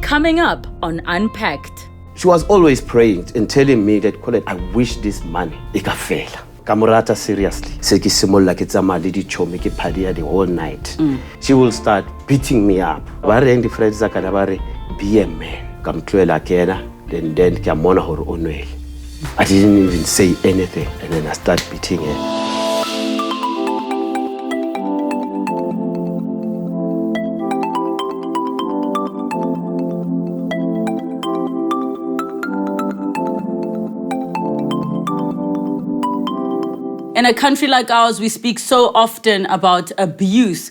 Coming up on Unpacked. She was always praying and telling me that, Colette, I wish this money ikafela. Kamurata seriously. Se ke simolla ke tsamaya le dichomi ke phadia the whole night. She will start beating me up. Ba reng di friends tsa kana ba re be a man. Ka mtloela kena then ke amona hore o nwele. I didn't even say anything and then I start beating her. In a country like ours, we speak so often about abuse,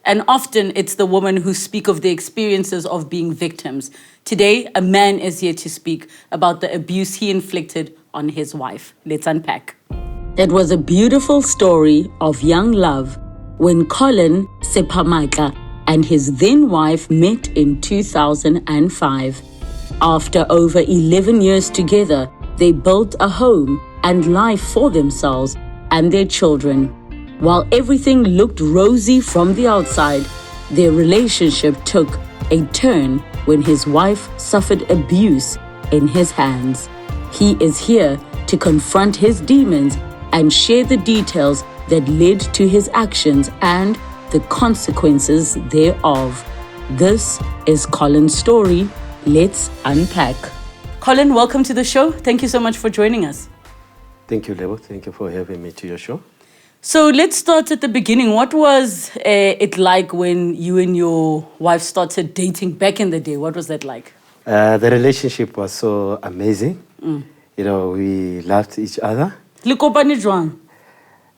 and often it's the women who speak of the experiences of being victims. Today, a man is here to speak about the abuse he inflicted on his wife. Let's unpack. It was a beautiful story of young love when Colin Sephamatla and his then wife met in 2005. After over 11 years together, they built a home and life for themselves and their children. While everything looked rosy from the outside, their relationship took a turn when his wife suffered abuse in his hands. He is here to confront his demons and share the details that led to his actions and the consequences thereof. This is Colin's story. Let's unpack. Colin, welcome to the show. Thank you so much for joining us. Thank you, Lebo. Thank you for having me to your show. So let's start at the beginning. What was it like when you and your wife started dating back in the day? What was that like? The relationship was so amazing. You know, we loved each other. Le kopane jwang?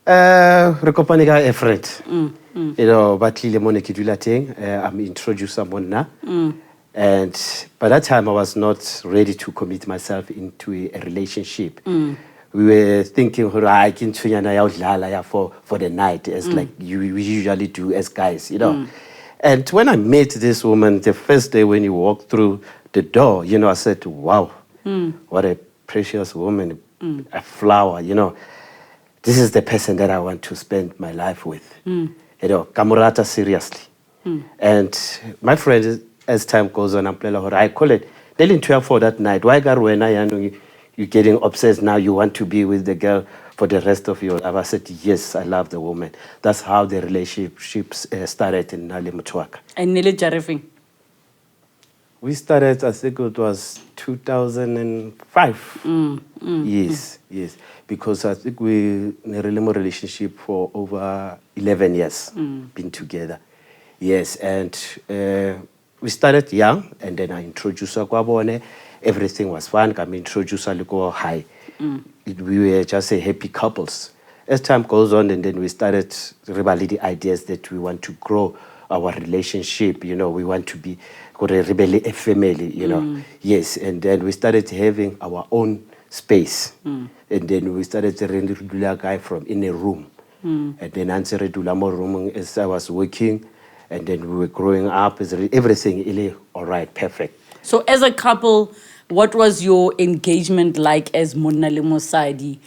Re kopane ka a friend. You know, but le mone ke dula teng, I'm introduced someone now. And by that time, I was not ready to commit myself into a relationship. We were thinking, for the night, as like we usually do as guys, you know. And when I met this woman, the first day when you walked through the door, you know, I said, wow, what a precious woman, a flower, you know. This is the person that I want to spend my life with. You know, Kamurata seriously. And my friend, as time goes on, I call it, Nelly 12 for that night. Why you're getting obsessed now, you want to be with the girl for the rest of your life? I said, yes, I love the woman. That's how the relationships started in Mabotja. And Nelly Jarefing? We started, I think it was 2005. Yes. Because I think we in a relationship for over 11 years, been together. Yes, and we started young, and then I introduced her. Everything was fun. I introduced her to high. We were just a happy couples. As time goes on, and then we started rebelling the ideas that we want to grow our relationship. You know, we want to be a family. You know, yes. And then we started having our own space. And then we started to rent a guy from in a room. And then answer a more room as I was working. And then we were growing up. Everything all right, perfect. So as a couple, what was your engagement like as Monna le Mosadi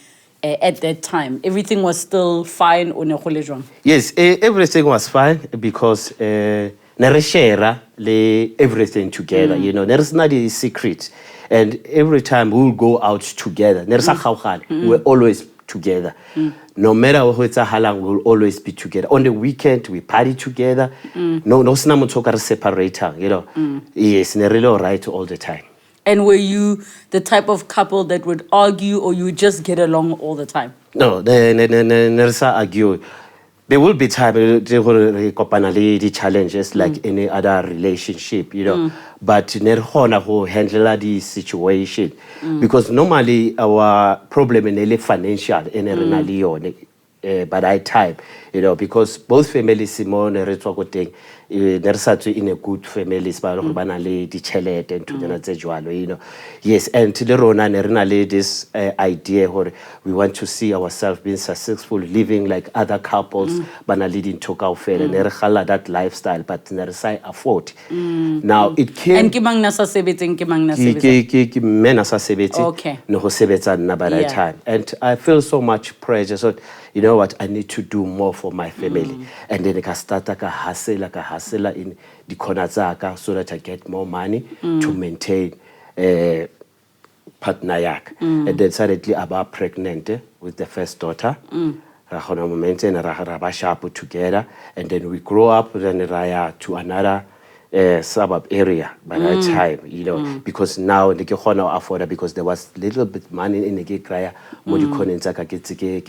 at that time? Everything was still fine on a jwang? Yes, everything was fine because nare share everything together. You know, there's not a secret. And every time we'll go out together. We're always together. No matter how long, we'll always be together. On the weekend, we party together. No snamutoka separator, you know. Yes, really all right all the time. And were you the type of couple that would argue, or you would just get along all the time? No, there's argue. There will be time the challenges like any other relationship, you know. But nerhona who handle the situation because normally our problem in financial in by that time, you know, because both families Simone thing in a good family and to you know. Yes, and to the Rona this idea where we want to see ourselves being successful, living like other couples, but not leading to that lifestyle, but never afford. Now it came and kimang nasa okay. No by that time. And I feel so much pressure. So you know what, I need to do more for for my family. And then ka starta ka hustle in the corner tsaka so that I get more money to maintain partner yak. And then suddenly I was pregnant with the first daughter. Ra khona mo maintain ra ba sharp together, and then we grow up, then raya to another suburb area by that time, you know, because now they can afford, because there was little bit money in the kraya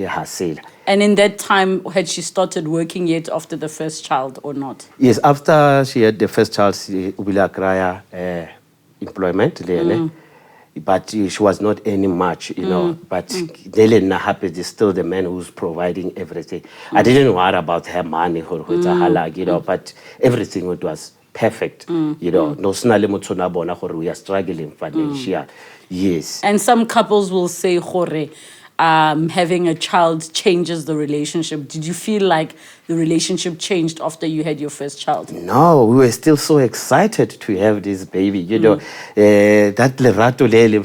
hustle. And in that time, had she started working yet after the first child or not? Yes, after she had the first child, she ubila kraya employment, but she was not earning much, you know. But Dele happy is still the man who's providing everything. I didn't worry about her money or you know, but everything was perfect, you know. No we are struggling financially. Yes. And some couples will say, Jorge, having a child changes the relationship. Did you feel like the relationship changed after you had your first child? No, we were still so excited to have this baby, you know. That lerato lele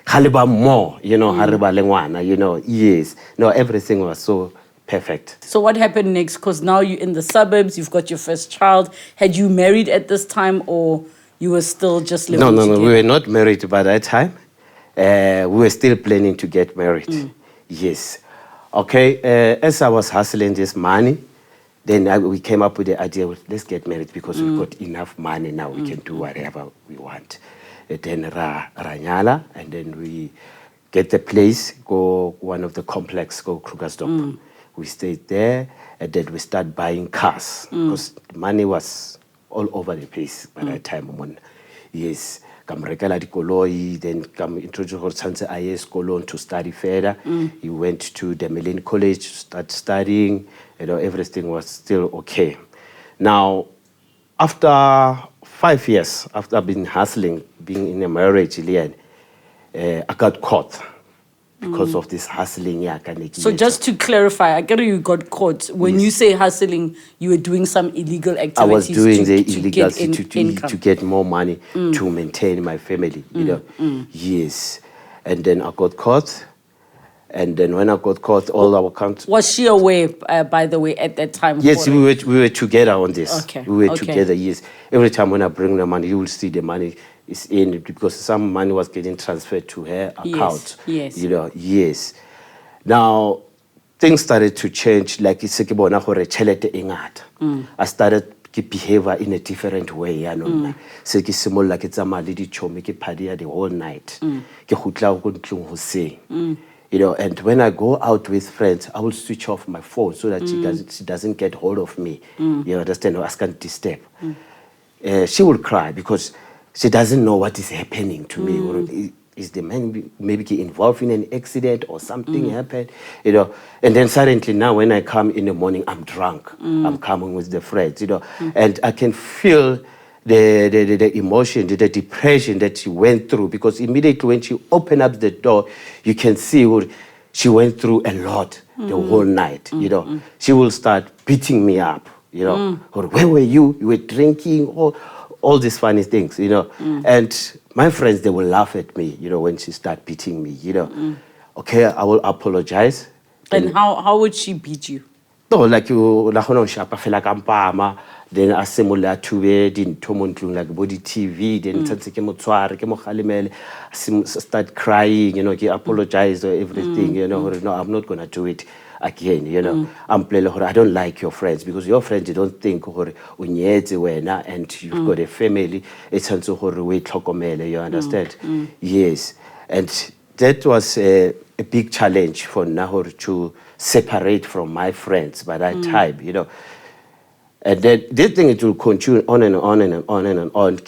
haliba more, you know, hariba lengwana, you know. Yes. No, everything was so perfect. So what happened next? Because now you're in the suburbs, you've got your first child. Had you married at this time, or you were still just living together? No, we were not married by that time. We were still planning to get married. Yes. Okay, as I was hustling this money, then we came up with the idea, let's get married, because we've got enough money now, we can do whatever we want. Then Ranyala, and then we get the place, go one of the complex, go Krugersdorp. We stayed there, and then we start buying cars, because money was all over the place by that time. Yes. Then introduce IS Cologne to study further. He went to the Melin College to start studying. You know, everything was still okay. Now, after 5 years, after being hustling, being in a marriage, I got caught because of this hustling. So just to clarify, I get you got caught. When you say hustling, you were doing some illegal activities. I was doing the illegal to to get more money to maintain my family, you know. Yes. And then I got caught. And then when I got caught, all our country... Was she aware, by the way, at that time? Yes, we were together on this. Okay. We were together, yes. Every time when I bring the money, you will see the money is in, because some money was getting transferred to her account. Yes. You know, yes. Now, things started to change, like it's like I started to behave in a different way. You know, so it's like it's a the whole night. You know, and when I go out with friends, I will switch off my phone so that she doesn't get hold of me. You understand? Or I can't disturb. She will cry because she doesn't know what is happening to me. Or is the man maybe involved in an accident or something happened? You know, and then suddenly now when I come in the morning, I'm drunk. I'm coming with the friends, you know, and I can feel the emotion, the depression that she went through, because immediately when she opened up the door, you can see she went through a lot the whole night, you know. She will start beating me up, you know, or where were you? You were drinking, all these funny things, you know. And my friends, they will laugh at me, you know, when she start beating me, you know. Okay, I will apologize. And how would she beat you? No, like you, then I similar to didn't like body TV, then start crying, you know, apologize or everything, you know, no, I'm not gonna do it again, you know. I don't like your friends, because your friends, you don't think and you've got a family, it's you understand? Yes. And that was a big challenge for Nahor to separate from my friends by that time, you know. And then this thing, it will continue on and on and on and on.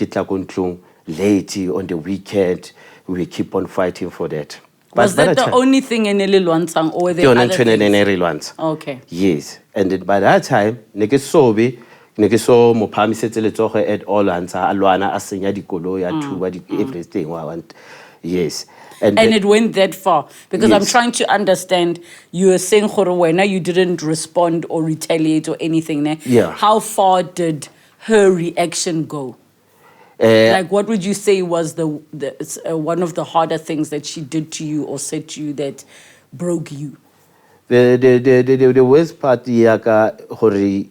Late on the weekend, we keep on fighting for that. Was that the only thing in Lilwansang, or were there other things? Okay. Yes. And then by that time, Negesobi, Negeso Mopami Setele at all answer, Alwana, Asenya di Kolo, everything. Yes. And it went that far, because yes. I'm trying to understand. You were saying now you didn't respond or retaliate or anything. Yeah. How far did her reaction go? Like, what would you say was the one of the harder things that she did to you or said to you that broke you? The worst part yaka hore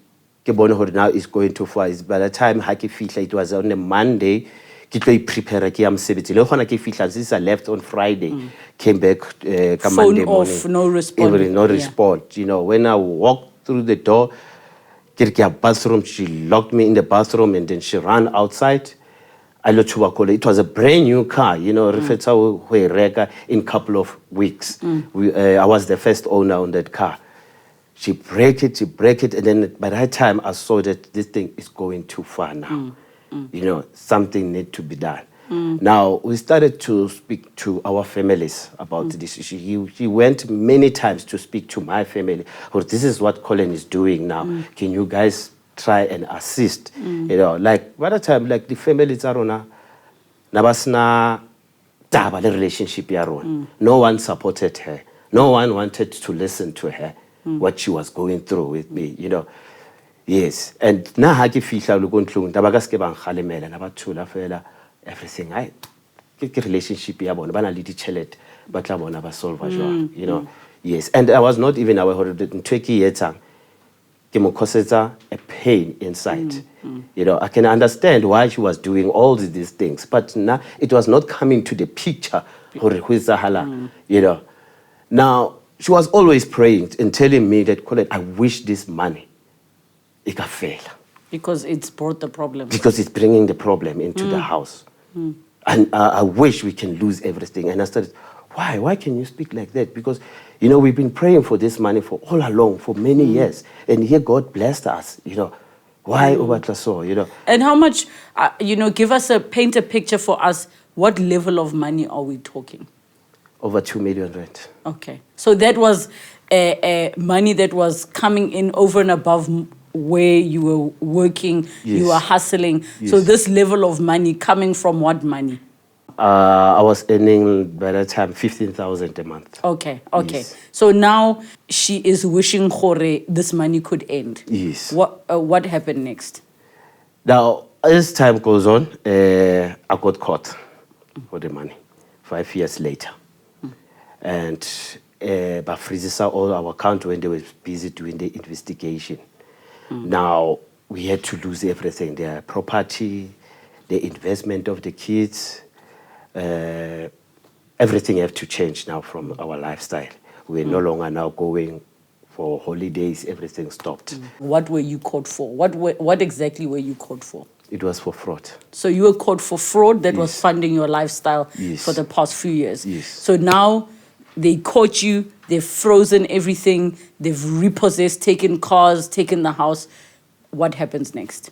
ke bone hore now is going too far is by the time ha ke fihla, it was on a Monday, ke tlo prepare ke ya mosebetsi le gona ke fihla since I left on Friday, came back ka Monday morning. Phone off, no response. No response. You know, when I walked through the door, ke re bathroom, she locked me in the bathroom and then she ran outside. It was a brand new car, you know, in couple of weeks. I was the first owner on that car. She break it, and then by that time I saw that this thing is going too far now. You know, something need to be done. Now, we started to speak to our families about this issue. He went many times to speak to my family. Oh, this is what Colin is doing now. Can you guys try and assist? You know, like by the time, like the families are on nabasna taba le relationship ya rona. No one supported her. No one wanted to listen to her, what she was going through with me, you know. Yes, and na ha ke fihla lo go ntlong taba ka se ke bang khalemela na bathula fela everything. I ke relationship ya bona bana le ditšhelete ba tla bona ba solve jwang, you know. Yes, and I was not even aware of the ntweki yetang ke mo causetsa a pain inside. You know, I can understand why she was doing all these things, but now it was not coming to the picture. You know, now she was always praying and telling me that, Colette, I wish this money it can fail. Because it's brought the problem. Because it's bringing the problem into the house. And I wish we can lose everything. And I started, why? Why can you speak like that? Because, you know, we've been praying for this money for all along, for many years. And here God blessed us, you know. Why Obatlaso, you know? And how much, you know, paint a picture for us. What level of money are we talking? Over 2 million rand. Okay. So that was money that was coming in over and above where you were working, you were hustling. Yes. So this level of money coming from what money? I was earning by that time 15,000 a month. Okay. Yes. So now she is wishing Khore this money could end. Yes. What happened next? Now, as time goes on, I got caught for the money 5 years later. And but freezes all our account when they were busy doing the investigation. Now, we had to lose everything, their property, the investment of the kids. Everything have to change now from our lifestyle. We're no longer now going for holidays. Everything stopped. What were you caught for? What exactly were you caught for? It was for fraud. So you were caught for fraud that was funding your lifestyle for the past few years. Yes. So now they caught you, they've frozen everything, they've repossessed, taken cars, taken the house. What happens next?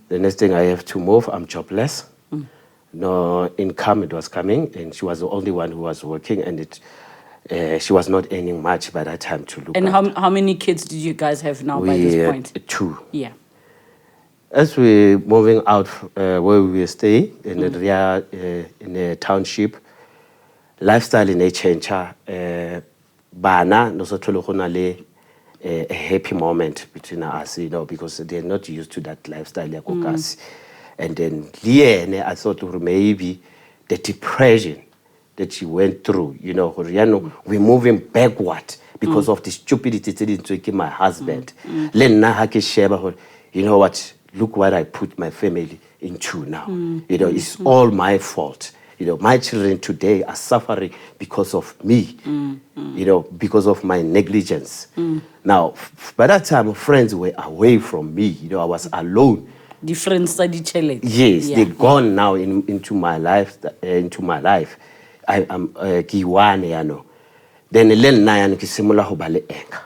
The next thing, I have to move. I'm jobless. No income, it was coming, and she was the only one who was working, and she was not earning much by that time to look And after. how many kids did you guys have now by this point? 2. Yeah. As we're moving out where we were staying in a township, lifestyle in a change. Bana no so a happy moment between us, you know, because they're not used to that lifestyle. And then I thought maybe the depression that she went through, you know, we're moving backward because of the stupidity that didn't my husband. You know what? Look what I put my family into now. You know, it's all my fault. You know, my children today are suffering because of me, you know, because of my negligence. Now, by that time, friends were away from me. You know, I was alone. Different study challenge. Yes, they're gone now into my life. I am kiwane, you know. Then nayan kisimula ho bale anger.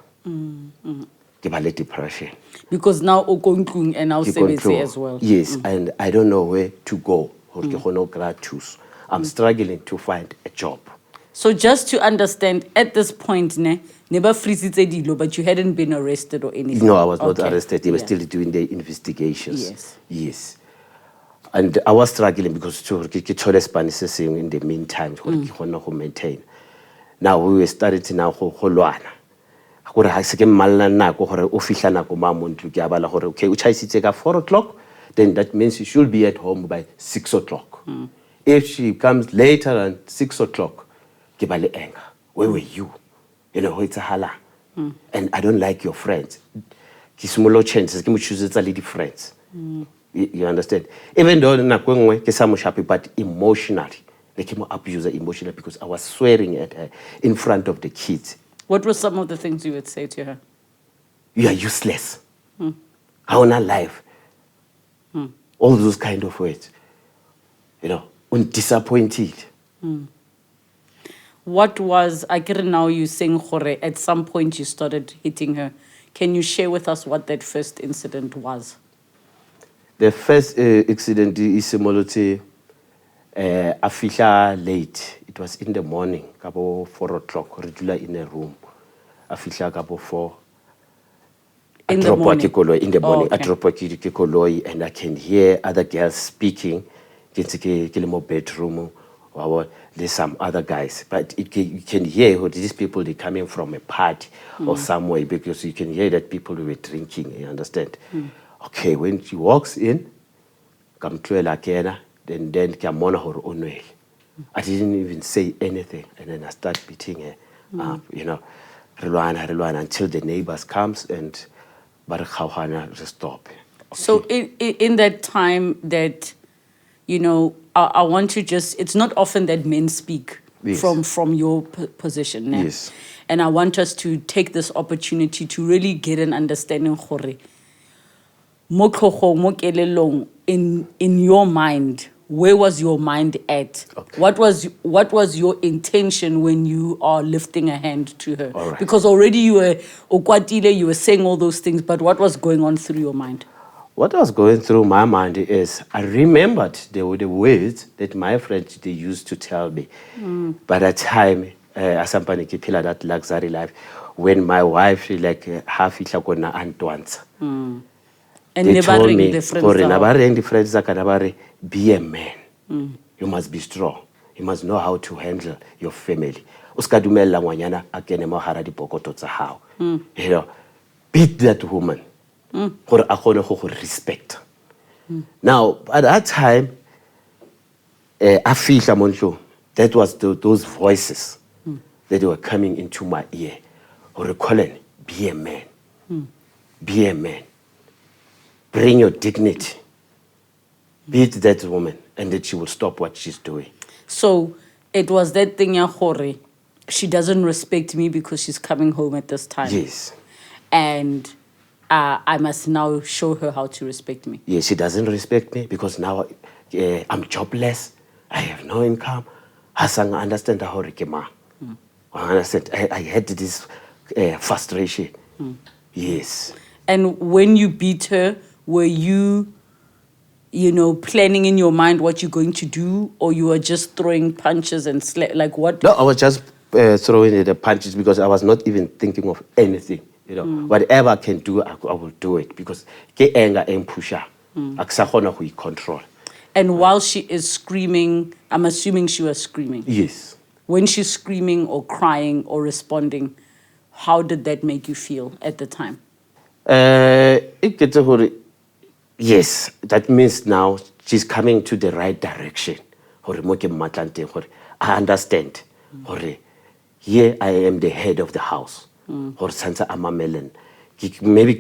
Ke bale depression. Because now okonklung and now sebetse as well. Yes, and I don't know where to go. I'm struggling to find a job. So just to understand, at this point, never freezed, but you hadn't been arrested or anything. No, I was not arrested. They were still doing the investigations. Yes. And I was struggling because in the meantime, to maintain. Now we were starting now holwana. Okay, 4 o'clock, then that means you should be at home by 6 o'clock. If she comes later than 6 o'clock, where were you? You know, it's a hala. and I don't like your friends. Ke simolo chances, ke mo choose lady friends. You understand? Even though nako nngwe ke sa mo shape, but emotionally, like mo abuser emotionally because I was swearing at her in front of the kids. What were some of the things you would say to her? You are useless. How on life? All those kind of words. You know, disappointed. What was, I get now you saying, Hore, at some point you started hitting her. Can you share with us what that first incident was? The first incident is similar to Afisha late. It was in the morning, about 4 o'clock, regular in a room. Afisha about 4. In the morning? In the morning, okay. I drop a and I can hear other girls speaking. In bedroom, or there's some other guys, but you can hear these people, they coming from a party or somewhere, because you can hear that people were drinking. You understand? Okay, when she walks in, come to then I didn't even say anything, and then I start beating her up, you know, until the neighbors comes and just stop. Okay. So in that time that, you know, I want to just, it's not often that men speak from your position. Ne? Yes. And I want us to take this opportunity to really get an understanding, in your mind, where was your mind at? Okay. What was your intention when you are lifting a hand to her? All right. Because already you were saying all those things, but what was going on through your mind? What was going through my mind is I remembered the words that my friends they used to tell me. By that time, as somebody pila that luxury life, when my wife like half itlakona antwants. And They never told ring me, difference. be a man. You must be strong. You must know how to handle your family. You know, beat that woman. Respect. Now, at that time, that was those voices that were coming into my ear. Or calling, be a man. Be a man. Bring your dignity. Beat that woman, and that she will stop what she's doing. So it was that thing, Hore. She doesn't respect me because she's coming home at this time. Yes. And I must now show her how to respect me. Yes, she doesn't respect me because now I'm jobless. I have no income. Hasang understand how Rikema. I understand. I had this frustration. Yes. And when you beat her, were you, planning in your mind what you're going to do, or you were just throwing punches and like what? No, I was just throwing the punches because I was not even thinking of anything. You know, whatever I can do, I will do it because ke anger and pusher. I control. And while she is screaming, I'm assuming she was screaming. Yes. When she's screaming or crying or responding, how did that make you feel at the time? Yes, that means now she's coming to the right direction. I understand. Here I am the head of the house. Maybe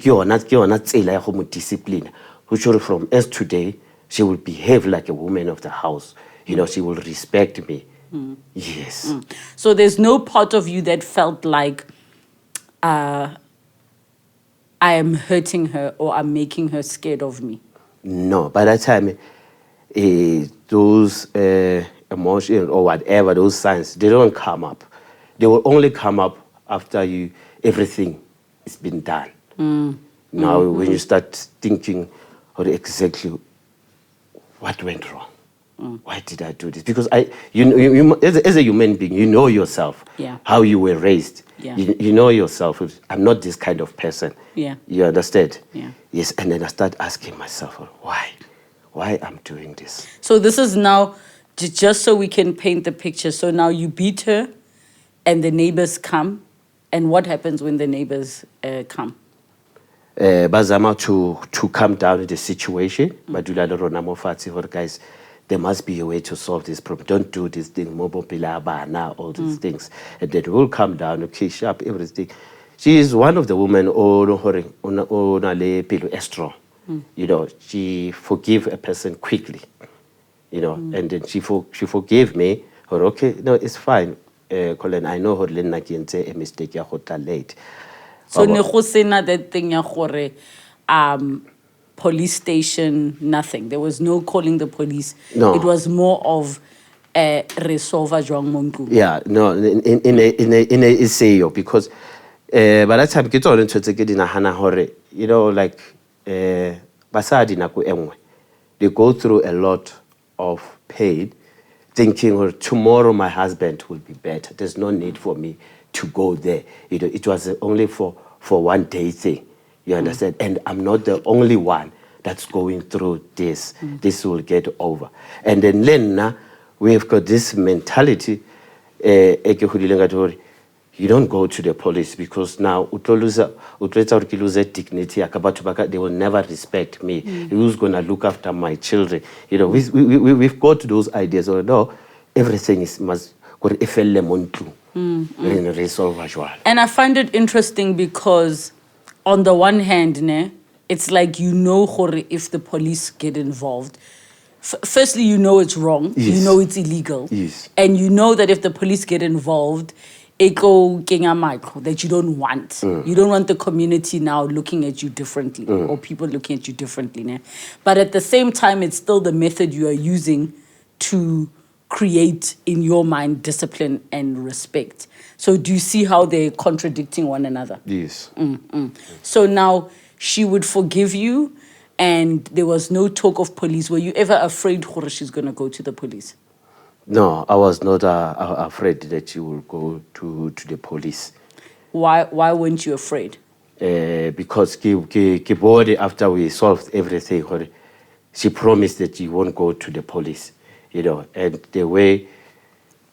discipline. From as today, she will behave like a woman of the house. You know, she will respect me. Yes. So there's no part of you that felt like I am hurting her or I'm making her scared of me? No, by that time, those emotions or whatever, those signs, they don't come up. They will only come up after everything has been done. Now, when you start thinking exactly what went wrong, why did I do this? Because you as a human being, you know yourself, how you were raised. Yeah. You know yourself. I'm not this kind of person. Yeah. You understand? Yeah. Yes, and then I start asking myself, why I'm doing this? So this is now, just so we can paint the picture. So now you beat her and the neighbors come. And what happens when the neighbors come? Bazama to calm down the situation. Guys, there must be a way to solve this problem. Don't do this thing, all these things. And then we'll calm down, okay, sharp, everything. she is one of the women o na le pelo e strong. You know, she forgive a person quickly. You know, and then she forgave me. Or okay, no, it's fine. Colin, I know her le nna ke entse a mistake ya go tla late. So ne go sena that thing ya gore police station, nothing. There was no calling the police. No. It was more of resolve jwang mo ntlong. Yeah, no, in a isayo, because by that time ke tsone ntho tse ke di nagana hore, you know, like basadi nako engwe, they go through a lot of pain thinking, or tomorrow my husband will be better, there's no need for me to go there. You know, it was only for one day thing, you understand? And I'm not the only one that's going through this. This will get over. And then Lena, we've got this mentality, you don't go to the police because now lose dignity. They will never respect me. Who's going to look after my children? You know, we've got those ideas. Or no, everything must resolve as well. And I find it interesting because on the one hand, it's like, you know, if the police get involved, firstly, you know it's wrong. Yes. You know it's illegal. Yes. And you know that if the police get involved, that you don't want. You don't want the community now looking at you differently or people looking at you differently. But at the same time, it's still the method you are using to create in your mind discipline and respect. So do you see how they're contradicting one another? Yes. So now she would forgive you and there was no talk of police. Were you ever afraid she's going to go to the police? No, I was not afraid that you will go to the police. Why weren't you afraid? Because after we solved everything, she promised that she won't go to the police, you know. And the way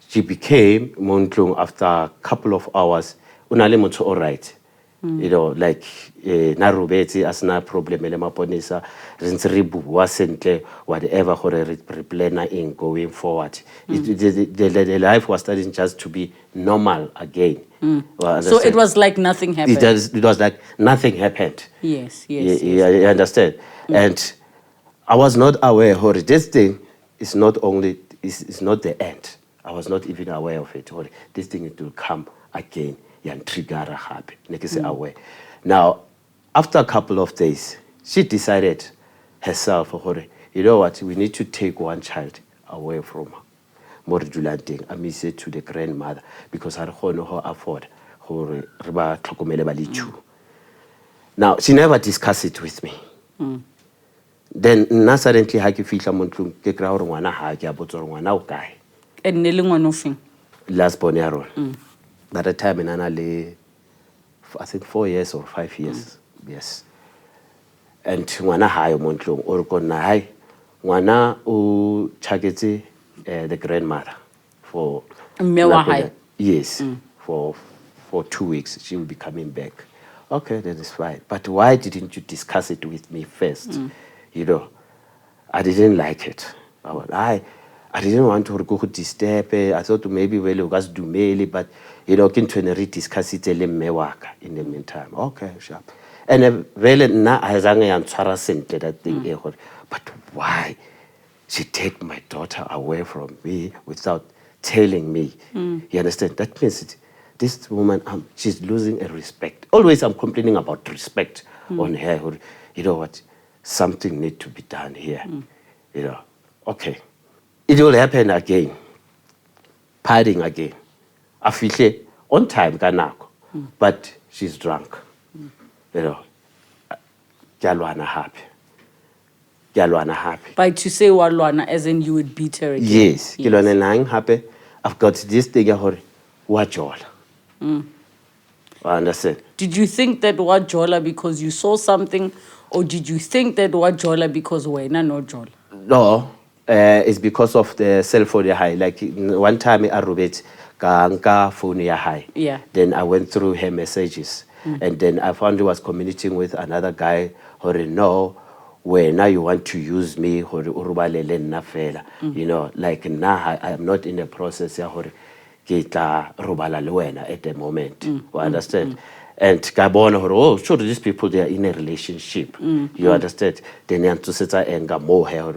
she became Montlung after a couple of hours, unale all right. You know, like narubeti asna problem ele maponisa rintsribu wasn't whatever replana in going forward. The life was starting just to be normal again. So it was like nothing happened. It was like nothing happened. Yes. You understand? And I was not aware this thing is not only is not the end. I was not even aware of it. This thing it will come again. Aware. Now, after a couple of days, she decided herself, you know what, we need to take one child away from her. I miss it to the grandmother because I don't know how afford. Now, she never discussed it with me. Then, suddenly, I feel someone And nothing. Last born by the time in I think 4 years or 5 years. Yes. And ngwana ha yo montlong o re kona hai ngwana o chaketse the grandmother for yes for 2 weeks. She will be coming back. Okay, that is fine. But why didn't you discuss it with me first? You know, I didn't like it. I didn't want to go disturb. I thought maybe we guys do mail, but you know, can to discuss it in the meantime. Okay, sure. And na that thing. But why she take my daughter away from me without telling me? You understand? That means this woman, she's losing a respect. Always I'm complaining about respect on her. You know what? Something need to be done here. You know, okay. It will happen again. Partying again. I feel on time, but she's drunk. You know, Galwana happy. By to say Walwana, as in you would beat her again. Yes. Galwana happy. I've got this thing Wajola. I understand. Did you think that Wajola because you saw something, or did you think that Wajola because Wena no Jola? No. It's because of the cell phone high. Like one time I wrote ka phone high. Yeah. Then I went through her messages. And then I found he was communicating with another guy who no, where now you want to use me, you know, like now I'm not in the process at the moment. You understand? And Gabon, oh, sure, these people, they are in a relationship. You understand? Then you have to set anger more here.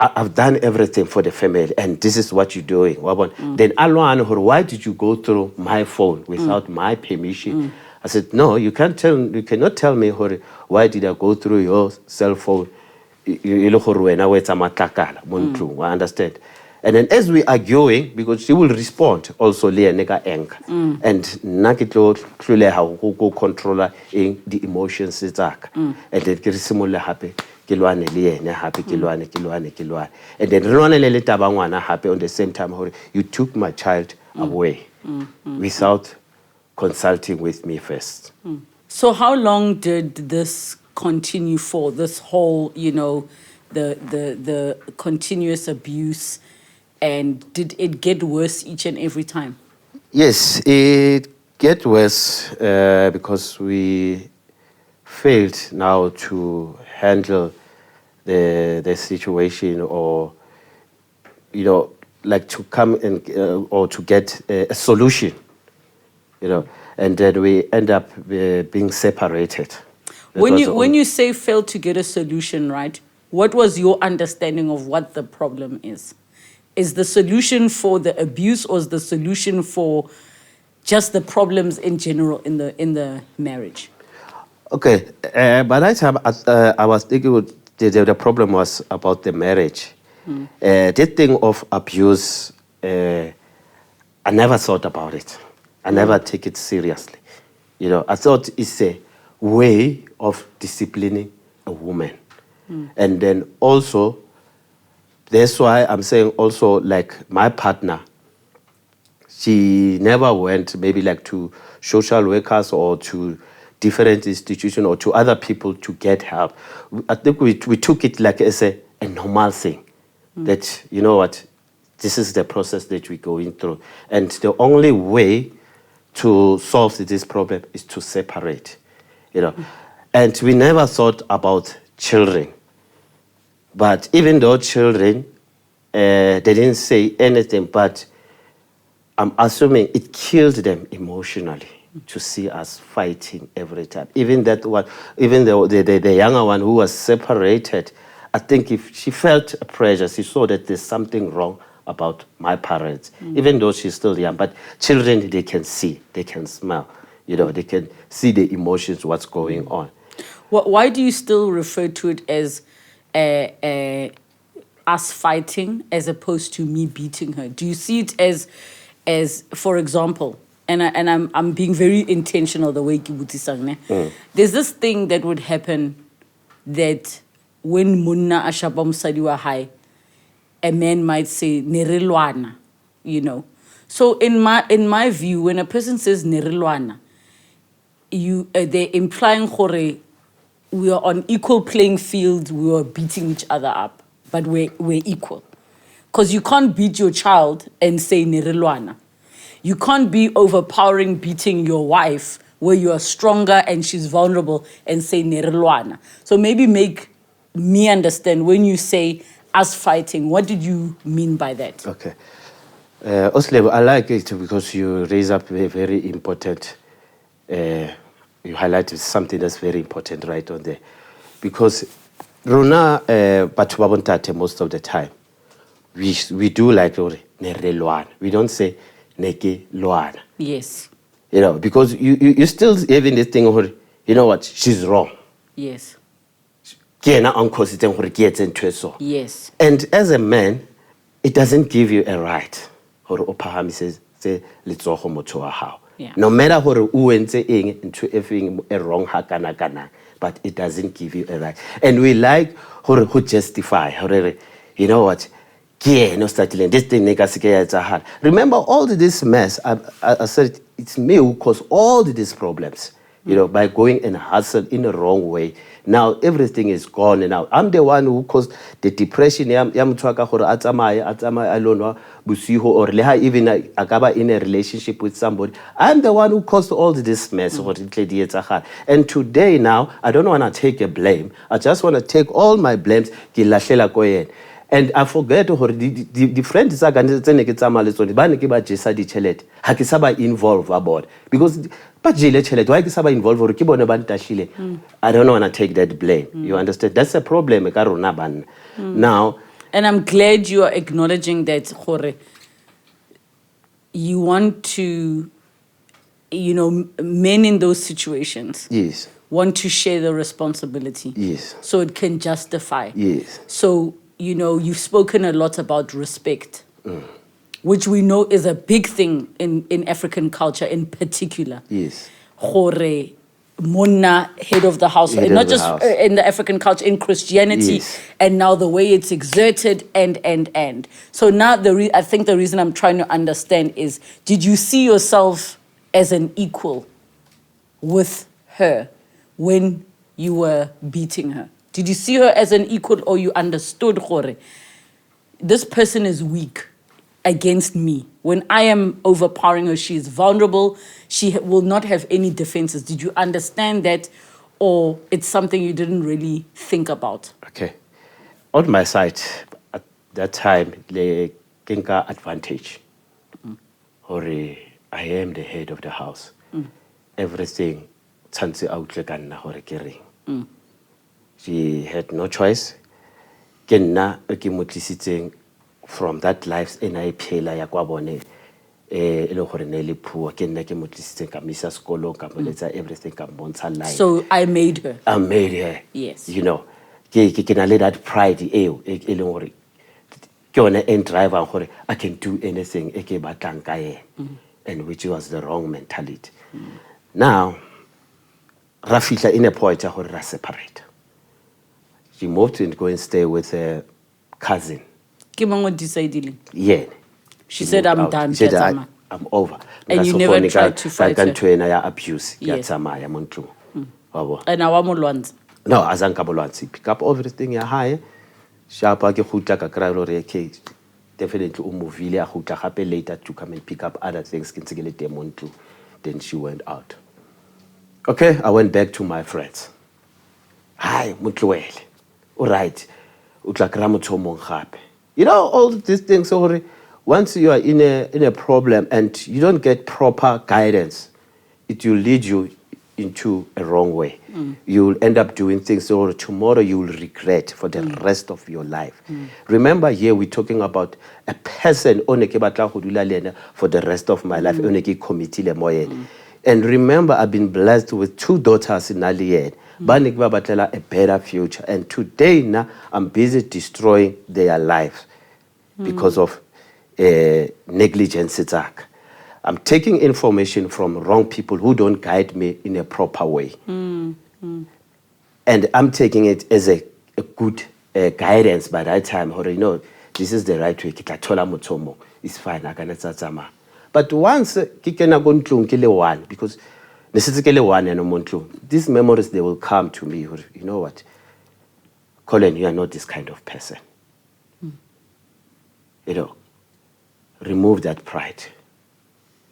I've done everything for the family, and this is what you're doing. Then why did you go through my phone without my permission? I said, no, you cannot tell me why did I go through your cell phone. I understand. And then as we arguing, because she will respond also anger. And nakitlo how go controller in the emotions and then happy. And then happy on the same time. You took my child away without consulting with me first. So how long did this continue for? This whole, the continuous abuse, and did it get worse each and every time? Yes, it get worse because we failed now to handle the situation, or like to come and or to get a solution, and then we end up being separated. When you say failed to get a solution, right? What was your understanding of what the problem is? Is the solution for the abuse, or is the solution for just the problems in general in the marriage? Okay, by that time I was thinking the problem was about the marriage. This thing of abuse, I never thought about it. I never take it seriously. I thought it's a way of disciplining a woman. And then also, that's why I'm saying also, like my partner, she never went maybe like to social workers or to different institutions or to other people to get help. I think we took it like as a normal thing. That, you know what, this is the process that we're going through. And the only way to solve this problem is to separate, And we never thought about children. But even though children, they didn't say anything, but I'm assuming it killed them emotionally to see us fighting every time. Even that one, even the younger one who was separated, I think if she felt a pressure, she saw that there's something wrong about my parents, even though she's still young. But children, they can see, they can smell, they can see the emotions, what's going on. Why do you still refer to it as us fighting as opposed to me beating her? Do you see it as for example, and I'm being very intentional the way Kibuti sang, there's this thing that would happen that when Munna Ashaba Musadi wa hai, a man might say nerilwana, So in my view, when a person says nerilwana, they're implying hore we are on equal playing field, we are beating each other up, but we're equal. Because you can't beat your child and say nerilwana. You can't be overpowering beating your wife where you are stronger and she's vulnerable and say nerilwana. So maybe make me understand when you say us fighting, what did you mean by that? Okay. Oslebo, I like it because you raise up a very important, you highlighted something that's very important right on there. Because Rona, Batu most of the time, we do like nerelwana. We don't say neke loana. Yes. Because you still having this thing of, you know what, she's wrong. Yes. Yes. And as a man, it doesn't give you a right. Yeah. No matter who into everything a wrong but it doesn't give you a right. And we like who justify, you know what? This thing. Remember all this mess. I said it's me who caused all these problems. By going and hustle in the wrong way. Now everything is gone, and now I'm the one who caused the depression. Or even akaba in a relationship with somebody. I'm the one who caused all this mess. And today now, I don't want to take a blame. I just want to take all my blames. And I forget the friends tsa ka tsene ke tsamaya le tsone ba ne ke ba jesa ditšhelete ha ke sa ba involve about because ba jele tšhelete why ke sa ba involve gore ke bone ba ntahlile. I don't want to take that blame. You understand? That's a problem ka rona banna. Now, and I'm glad you are acknowledging that, Jorge. You want to, you know, men in those situations yes, want to share the responsibility. yes, So it can justify. yes, So, you know, you've spoken a lot about respect, which we know is a big thing in African culture in particular. yes. Jorge, Mona, head of the house, Head and of not the just house. in the African culture, in Christianity, Yes. and now the way it's exerted, and. So now I think the reason I'm trying to understand is, did you see yourself as an equal with her when you were beating her? Did you see her as an equal, or you understood, Jorge, this person is weak against me? When I am overpowering her, she is vulnerable. She will not have any defenses. Did you understand that, or it's something you didn't really think about? Okay. On my side, at that time, le kenka advantage. Or I am the head of the house. Everything, tshantse outle ka nna gore ke reng. She had no choice. Ke nna e ke mo tlisitseng from that life e na e phela ya kwa bone e le gore ne le poor ke nna ke mo tlisitseng ka misa sekolong ka moletsa everything ka bontsha life. So I made her. I made her. Yes. You know, ke na le that pride eo e leng gore ke yone and driver gore I can do anything e ke batlang ka yena, and which was the wrong mentality. Now, ra fihla in a point ya gore ra separate. She moved to go and stay with a cousin. Ke mang o decidile? Yeah. She said, I'm done. She said, ke a tsamaya." I'm over. And you never tried to fight her? Ka ya abuse. Ke a Yes. tsamaya mo ntlong. Wa bona? And awa mo lwanza. No, azanka bolwantsi. Pick up everything ya hae. Sharpa ke khutla ka kra lo re okay. Definitely movile a khutla gape later to come and pick up other things ke ntse ke le teng mo ntlong. Then she went out. Okay, I went back to my friends. Hi, mutloele. All right. Utla kra motho mong gape. You know all these things so once you are in a problem and you don't get proper guidance, it will lead you into a wrong way. You will end up doing things so tomorrow you will regret for the rest of your life. Remember here we're talking about a person one ke batla go dula le ena for the rest of my life one ke committee mo yena. And remember I've been blessed with 2 daughters in Alien. Ba ne ke ba batlela a better future, and today now I'm busy destroying their lives because of negligence. I'm taking information from wrong people who don't guide me in a proper way. And I'm taking it as a good guidance by that time. Or, you know, this is the right way. It's fine. I can tsatsama. But once ke kena go ntlong ke le one, because these memories, they will come to me. You know what? Colin, you are not this kind of person. You know, remove that pride.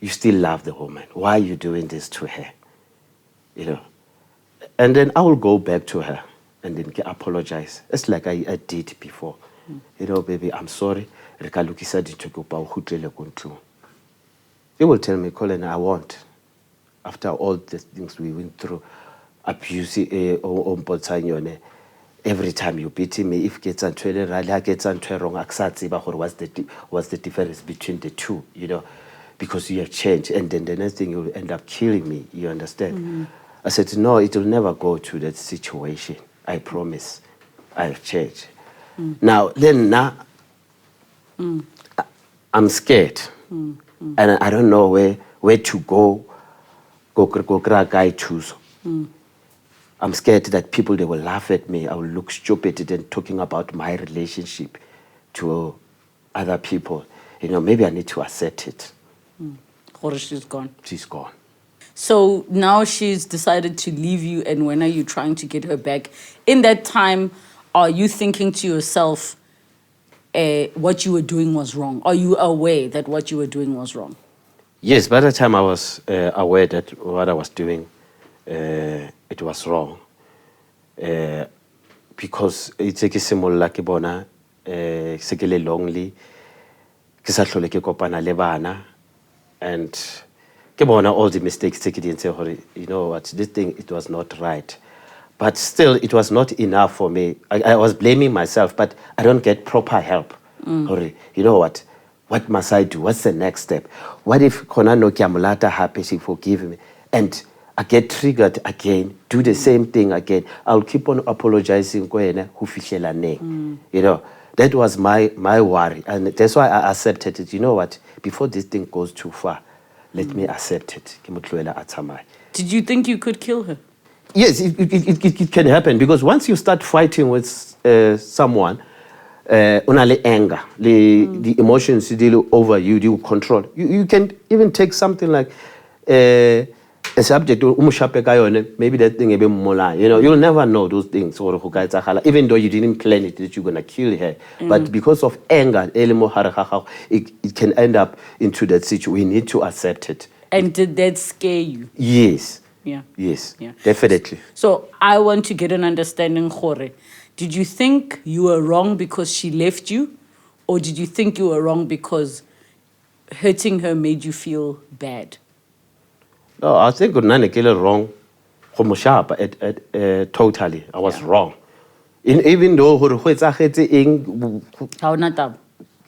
You still love the woman. Why are you doing this to her? You know, and then I will go back to her and then apologize. It's like I did before. You know, baby, I'm sorry. They will tell me, Colin, I won't. After all the things we went through, abuse, every time you beat me, if gets wrong, what's the difference between the two, you know, because you have changed, and then the next thing you will end up killing me. You understand? I said, no, it will never go to that situation. I promise. I've changed. Now, then I'm scared, and I don't know where to go guy choose. I'm scared that people, they will laugh at me. I will look stupid then talking about my relationship to other people. You know, maybe I need to accept it. Or she's gone. She's gone. So now she's decided to leave you, and when are you trying to get her back? In that time, are you thinking to yourself, what you were doing was wrong? Are you aware that what you were doing was wrong? Yes, by the time I was aware that what I was doing, it was wrong. Because it's a similar like bona se ke le lonely, ke sa hlole ke kopana le bana, and ke bona all the mistakes tse ke di entse gore, you know what, this thing, it was not right. But still, it was not enough for me. I was blaming myself, but I don't get proper help. Hore, you know what must I do? What's the next step? What if kona no ke a molata happy, she forgive me? And I get triggered again, do the same thing again. I'll keep on apologizing ko ene ho fihlela neng. You know, that was my worry. And that's why I accepted it. You know what? Before this thing goes too far, let me accept it. Ke mo tlohela a tsamaye. Did you think you could kill her? Yes, it can happen, because once you start fighting with someone, unale anger, the emotions you deal over you control. You can even take something like a subject, maybe that thing ebe mola. You know, you'll never know those things. Even though you didn't plan it that you're gonna kill her, but because of anger, it can end up into that situation. We need to accept it. And did that scare you? Yes. Yeah. Yes. Yeah. Definitely. So I want to get an understanding, Khore. Did you think you were wrong because she left you? Or did you think you were wrong because hurting her made you feel bad? No, I think I'm wrong. Totally. I was wrong. Even though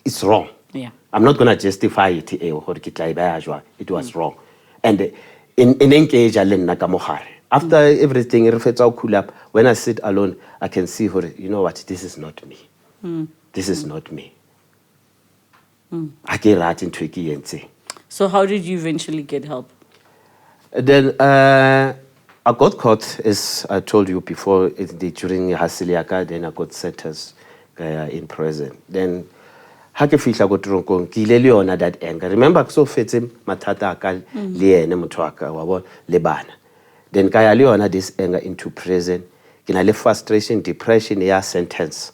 it's wrong. Yeah. I'm not going to justify it. It was wrong. And in engage after everything, cool up, when I sit alone, I can see, you know what, this is not me. This is not me. I get right into it. So how did you eventually get help? Then I got caught, as I told you before, during Hasiliaka, then I got sentenced in prison. Then ha ke fihla go tronkong ke ile le yona that anger. Remember so fetse mathata ka le ene motho wa ka wa bona le bana. Then ka ya le yona this anger into prison. Ke na le frustration, depression, ya sentence.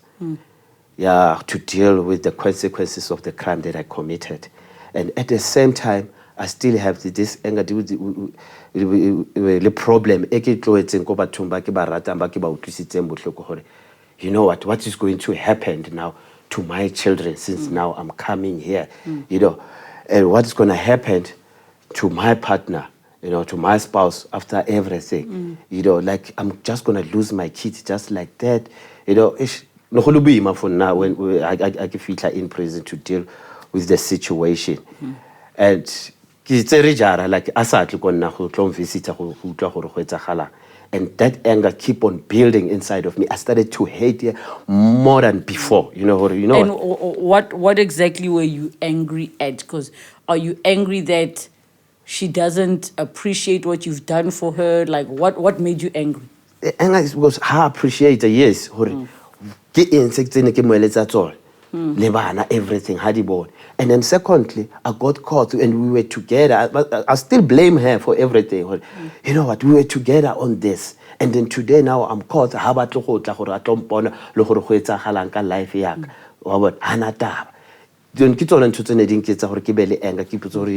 Yeah, to deal with the consequences of the crime that I committed. And at the same time, I still have this anger, the problem. You know what is going to happen now to my children since now I'm coming here, you know, and what is going to happen to my partner, you know, to my spouse after everything, you know, like I'm just going to lose my kids just like that, you know. No for now when I feel like in prison to deal with the situation, and like and that anger keep on building inside of me. I started to hate her more than before. You know. And what exactly were you angry at? Because are you angry that she doesn't appreciate what you've done for her? Like what made you angry? The anger was I appreciate it, yes. Everything and then secondly, I got caught and we were together. I still blame her for everything. You know what, we were together on this, and then today now I'm caught. You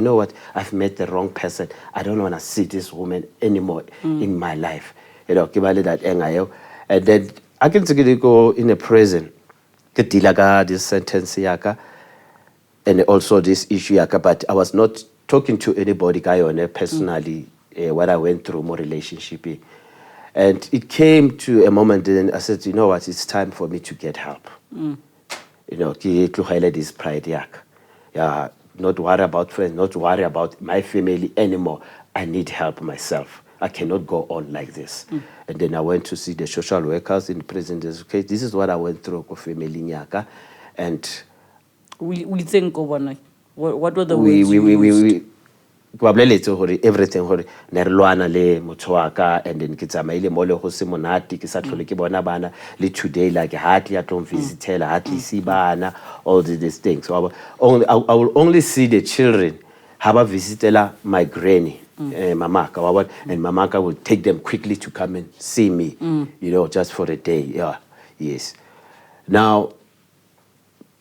know what, I've met the wrong person. I don't want to see this woman anymore in my life. You know, that anger. And then I can go in a prison. This sentence and also this issue, but I was not talking to anybody personally what I went through my relationship. And it came to a moment then I said, you know what, it's time for me to get help. You know, this pride yeah, not worry about friends, not worry about my family anymore. I need help myself. I cannot go on like this. And then I went to see the social workers in prison. Okay, this is what I went through with family nyaka. And we think over what were the words you used? Everything and then kitsamaile mole go se monate ke sa tlhole ke bona bana le today like hardly at home visitela hardly see bana all these things. So I will only see the children haba visitela my granny. Mamaka, and Mamaka will take them quickly to come and see me, you know, just for a day. Yeah, yes. Now,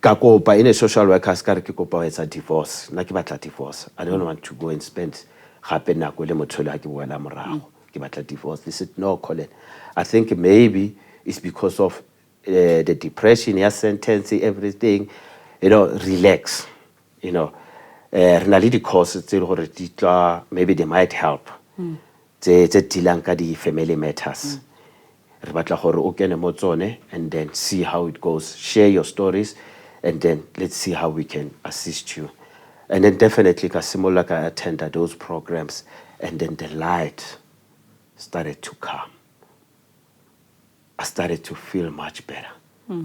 kakopa in a social worker's kakopa it's a divorce. Nakibatla divorce. I don't want to go and spend happen divorce. They said no, Colin. I think maybe it's because of the depression, ya sentence, everything, relax, re na le di-course tse le gore di tla, maybe they might help tse dealang ka di-family matters. Re batla gore o kene mo tsone and then see how it goes, share your stories, and then let's see how we can assist you. And then definitely ka simolla ka attend those programs, and then the light started to come. I started to feel much better.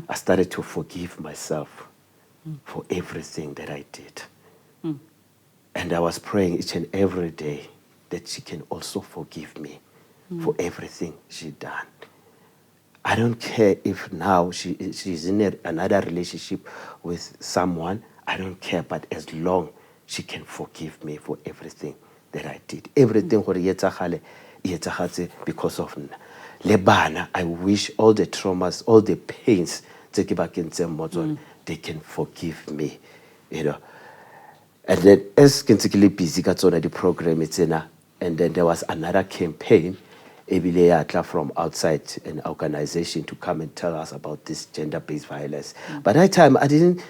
I started to forgive myself for everything that I did. And I was praying each and every day that she can also forgive me for everything she done. I don't care if now she's in another relationship with someone. I don't care, but as long she can forgive me for everything that I did. Everything because of le bana. I wish all the traumas, all the pains, they can forgive me, And then as basically busy got on the program, and then there was another campaign from outside an organization to come and tell us about this gender-based violence. By that time, I didn't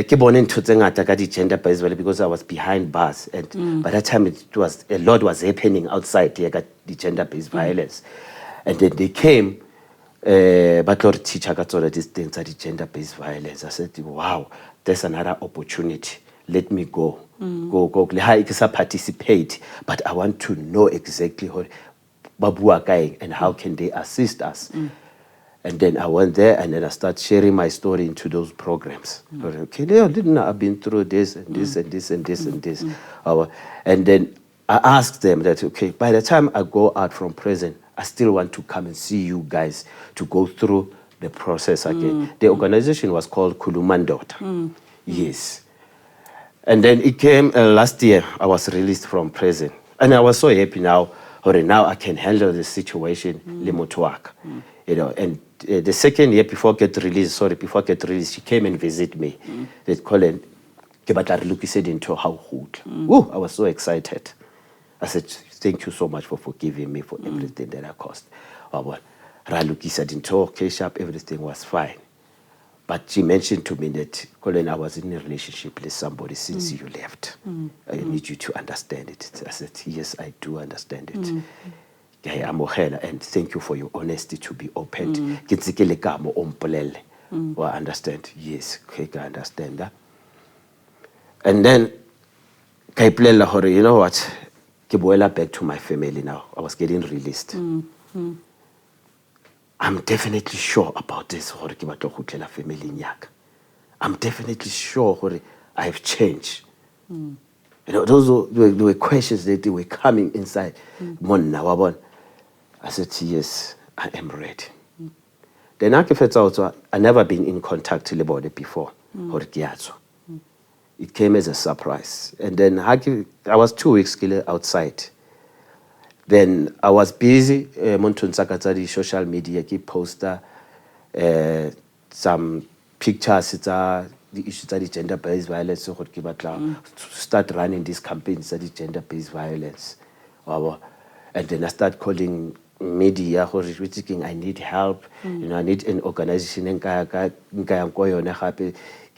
keep on into gender-based violence because I was behind bars. And by that time, it was a lot was happening outside here, the gender-based violence. And then they came, but Lord teacher got all of these things, the gender-based violence. I said, wow, there's another opportunity. Let me go. Go. I can participate, but I want to know exactly how and how can they assist us. And then I went there, and then I started sharing my story into those programs. Okay, didn't I've been through this and this and this and this and this. And then I asked them that, okay, by the time I go out from prison, I still want to come and see you guys to go through the process again. The organization was called Kulumandota. Yes. And then it came last year, I was released from prison. And I was so happy now, now I can handle the situation, And the second year before I get released, she came and visited me. They called it, into how I was so excited. I said, thank you so much for forgiving me for everything that I caused. Everything was fine. But she mentioned to me that, Colin, I was in a relationship with somebody since you left. I need you to understand it. I said, yes, I do understand it. And thank you for your honesty to be open. I understand. Yes, I understand that. And then, you know what? Back to my family now. I was getting released. I'm definitely sure about this. I'm definitely sure I've changed. Those were questions that they were coming inside. I said, yes, I am ready. Then I never been in contact with anybody before. It came as a surprise. And then I was 2 weeks outside. Then I was busy, social media, keep poster, some pictures, the issues of the gender-based violence, to start running these campaigns of the gender-based violence. And then I start calling media, thinking I need help, I need an organization,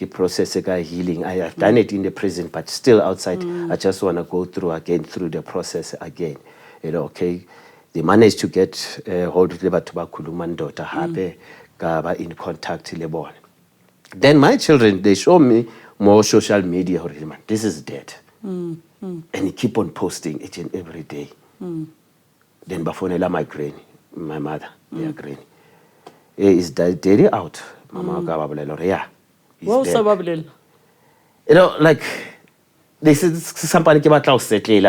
process healing. I have done it in the prison, but still outside, I just want to go through the process again. Okay, they managed to get hold of Kulumandota in contact with Lebon. Then my children, they show me more social media. This is dead. And he keep on posting each and every day. Then Bafonela, my mother, their granny. Is daddy out? Mama yeah. Like this is somebody settle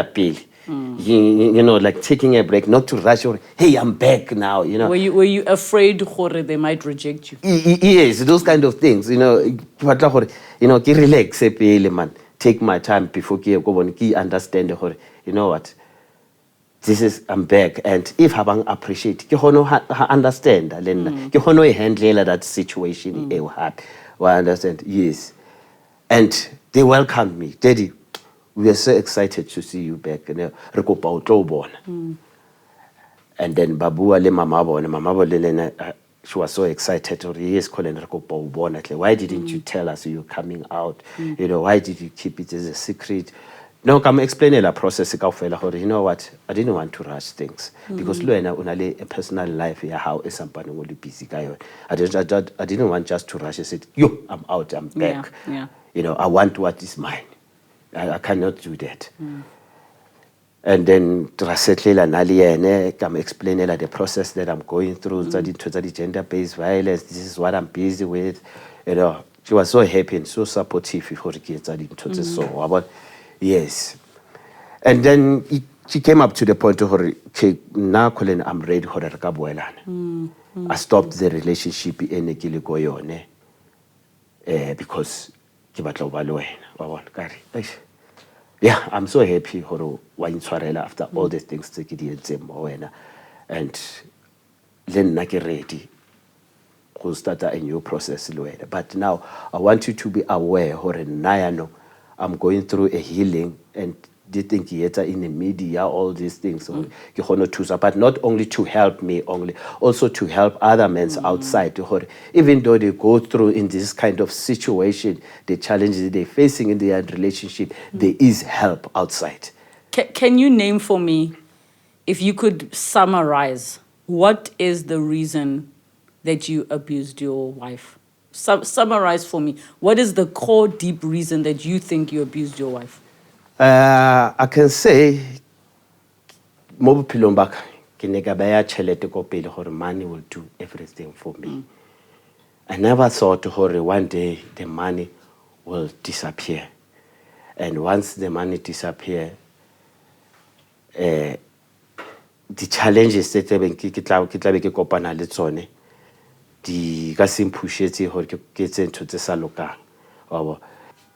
like taking a break, not to rush or hey, I'm back now. Were you afraid they might reject you? Yes, those kind of things. Relax, man. Take my time before understand. What? This is I'm back, and if I appreciate, understand, handle that situation. I understand. Yes, and they welcomed me, Daddy. We are so excited to see you back. And then Babua le mama she was so excited. Yes, why didn't you tell us you're coming out? You know, why did you keep it as a secret? No, come explain the process. You know what? I didn't want to rush things because a personal life here. How is somebody only busy guy? I didn't want just to rush. I said, "Yo, I'm out. I'm back. Yeah. You know, I want what is mine. I cannot do that." And then I'm explaining the process that I'm going through, the gender-based violence. This is what I'm busy with. You know, she was so happy and so supportive for the kids. So about yes. And then she came up to the point of her, now I'm ready for her. I stopped the relationship in because yeah, I'm so happy after all the things that he did. And then I'm ready to start a new process. But now I want you to be aware I'm going through a healing and they think in the media, all these things. So but not only to help me, also to help other men outside. Even though they go through in this kind of situation, the challenges they're facing in their relationship, there is help outside. Can you name for me, if you could summarize, what is the reason that you abused your wife? Summarize for me. What is the core deep reason that you think you abused your wife? I can say money will do everything for me. I never thought one day the money will disappear. And once the money disappear, the challenges that di ka se mpushetse hore ke etse ntho tse sa lokang.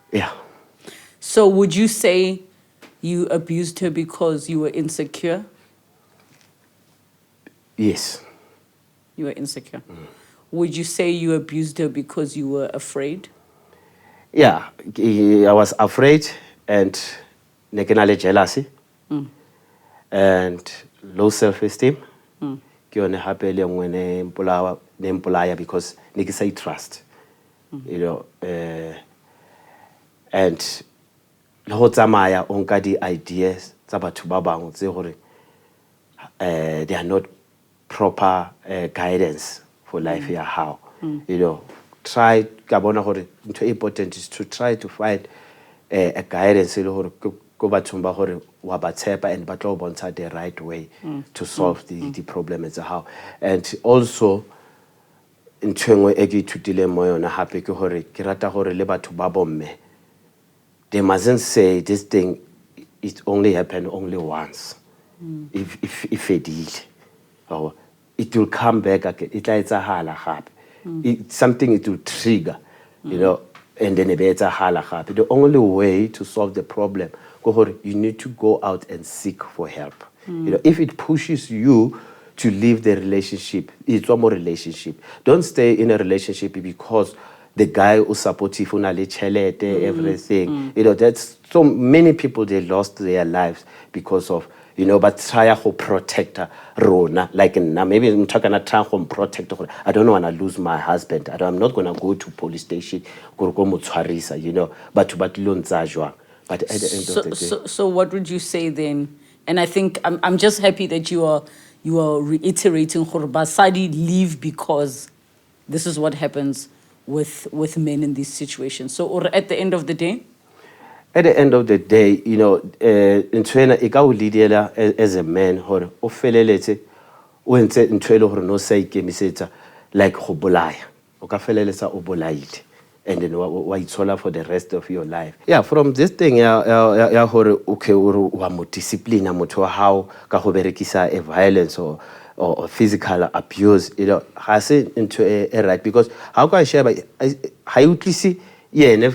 Yeah. So would you say you abused her because you were insecure? Yes. You were insecure. Would you say you abused her because you were afraid? Yeah, I was afraid and jealousy and low self-esteem. Because niggas say trust, you know, and the whole Zamaya onka the ideas they are not proper guidance for life here. How you know, try important is to try to find a guidance and the right way to solve the problem as a how. And also in they mustn't say this thing it only happened only once. If it did, or it will come back again. It's something it will trigger, you know, and then it's a halahap. The only way to solve the problem, you need to go out and seek for help. You know, if it pushes you to leave the relationship, it's one more relationship. Don't stay in a relationship because the guy who's supportive, everything. You know, that's so many people, they lost their lives because of, you know, but try to protect Rona. Like now, maybe I'm talking about trying to protect her. I don't want to lose my husband. I'm not going to go to police station, you know, but at the end of the day. So what would you say then? And I think I'm just happy that you are reiterating Basadi leave because this is what happens with men in these situations. So or at the end of the day? At the end of the day, you know, in China, as a man, or ofelelete, when said in China, or no say, like Hobolaya, or Cafelesa Obolaite, and then why solar for the rest of your life. Yeah, from this thing, okay, discipline, how Kahoberekisa, a violence or physical abuse, you know, has it into a right because how can I share by how see? Yeah, you know,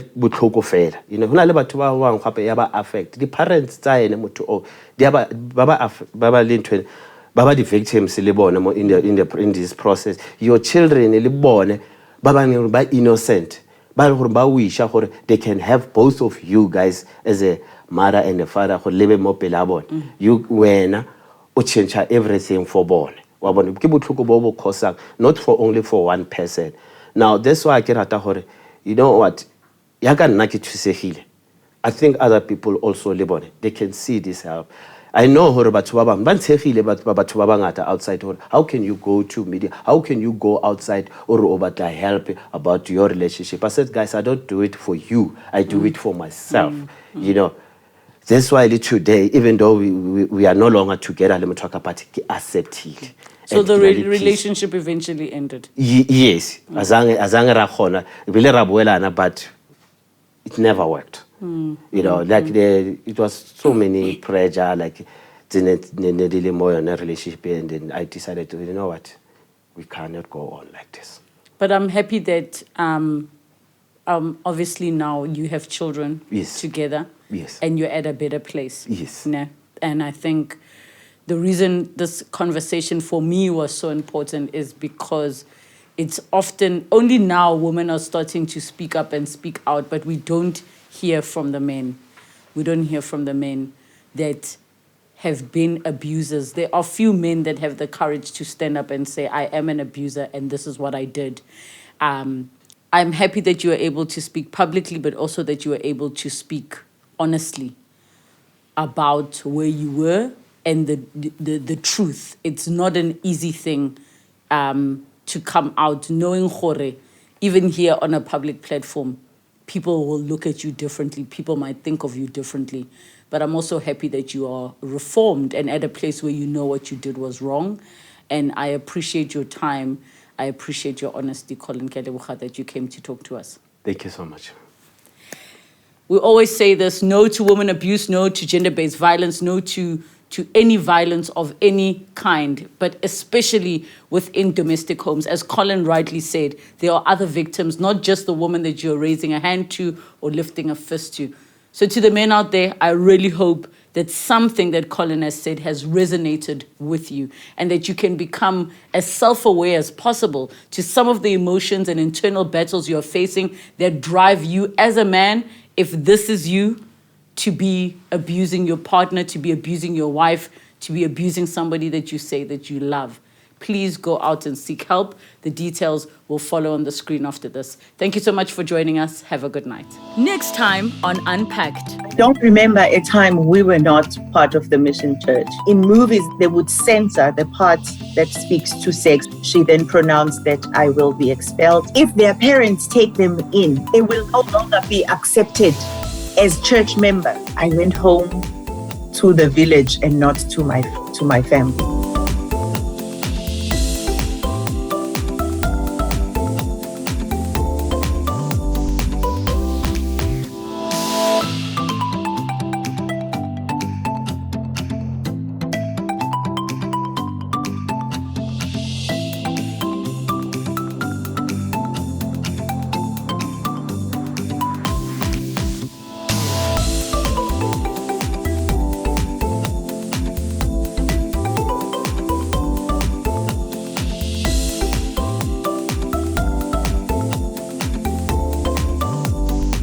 affect the parents die in the victims in this process. Your children born innocent. They can have both of you guys as a mother and a father who live more pelabon. You when change everything for born. Wa bona, ke botlhoko bo bo causang, not for only for one person. Now, that's why ke rata hore, you know what, ya ka nna ke thusegile. I think other people also le bone, they can see this help. I know hore batho ba bang ba ntshegile batho ba bangata outside hore how can you go to media, how can you go outside or o batla help about your relationship. I said, guys, I don't do it for you, I do it for myself. You know, that's why today, even though we are no longer together, let me talk about it, accepted. So the relationship eventually ended? Yes. Azange ra khona, bile ra boelana, but it never worked. You know, like it was so many pressure, like more on a relationship, and then I decided to, you know what, we cannot go on like this. But I'm happy that obviously now you have children together. Yes. And you're at a better place. Yes. Yeah? And I think the reason this conversation for me was so important is because it's often, only now women are starting to speak up and speak out, but we don't hear from the men. We don't hear from the men that have been abusers. There are few men that have the courage to stand up and say, I am an abuser and this is what I did. I'm happy that you are able to speak publicly, but also that you are able to speak honestly about where you were and the truth. It's not an easy thing to come out knowing hore, even here on a public platform, people will look at you differently. People might think of you differently. But I'm also happy that you are reformed and at a place where you know what you did was wrong. And I appreciate your time. I appreciate your honesty, Colin Keleboga, that you came to talk to us. Thank you so much. We always say this: no to women abuse, no to gender-based violence, no to any violence of any kind, but especially within domestic homes. As Colin rightly said, there are other victims, not just the woman that you're raising a hand to or lifting a fist to. So to the men out there, I really hope that something that Colin has said has resonated with you and that you can become as self-aware as possible to some of the emotions and internal battles you're facing that drive you as a man, if this is you, to be abusing your partner, to be abusing your wife, to be abusing somebody that you say that you love. Please go out and seek help. The details will follow on the screen after this. Thank you so much for joining us. Have a good night. Next time on Unpacked. I don't remember a time we were not part of the Mission Church. In movies, they would censor the part that speaks to sex. She then pronounced that I will be expelled. If their parents take them in, they will no longer be accepted as church members. I went home to the village and not to my family.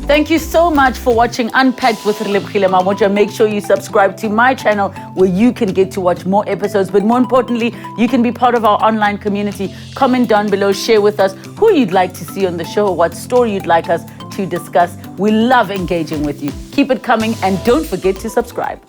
Thank you so much for watching Unpacked with Relebogile Mabotja. Make sure you subscribe to my channel where you can get to watch more episodes. But more importantly, you can be part of our online community. Comment down below, share with us who you'd like to see on the show, what story you'd like us to discuss. We love engaging with you. Keep it coming and don't forget to subscribe.